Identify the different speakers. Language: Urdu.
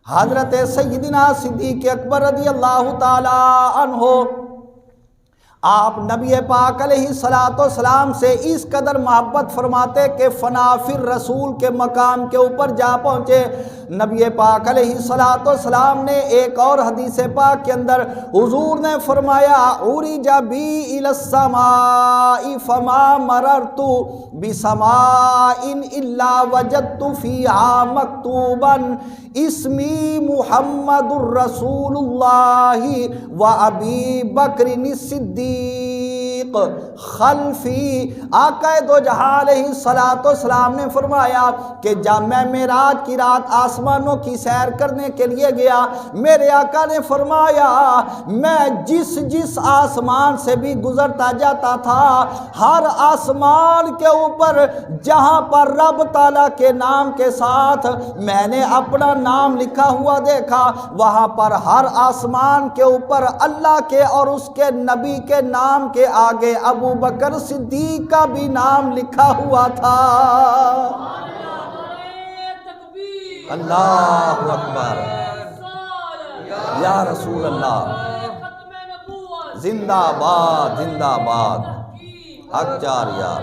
Speaker 1: حضرت سیدنا صدیق اکبر رضی اللہ تعالی عنہ آپ نبی پاک علیہ السلام سے اس قدر محبت فرماتے کہ فنا فی الرسول کے مقام کے اوپر جا پہنچے۔ نبی پاک علیہ السلام نے ایک اور حدیث پاک کے اندر حضور نے فرمایا عرج بی الی السماء فما مررت بسماء الا وجدت فیہا مکتوبا اسمی محمد الرسول اللہ و ابی بکر الصدیق خلفی۔ آقا دو جہاں علیہ السلام نے فرمایا کہ جب میں معراج کی رات آسمانوں کی سیر کرنے کے لیے گیا، میرے آقا نے فرمایا میں جس آسمان سے بھی گزرتا جاتا تھا، ہر آسمان کے اوپر جہاں پر رب تعالیٰ کے نام کے ساتھ میں نے اپنا نام لکھا ہوا دیکھا، وہاں پر ہر آسمان کے اوپر اللہ کے اور اس کے نبی کے نام کے آگے ابو بکر صدیق کا بھی نام لکھا ہوا تھا۔ اللہ اکبر، یا رسول اللہ، زندہ باد زندہ باد، حق جار یار۔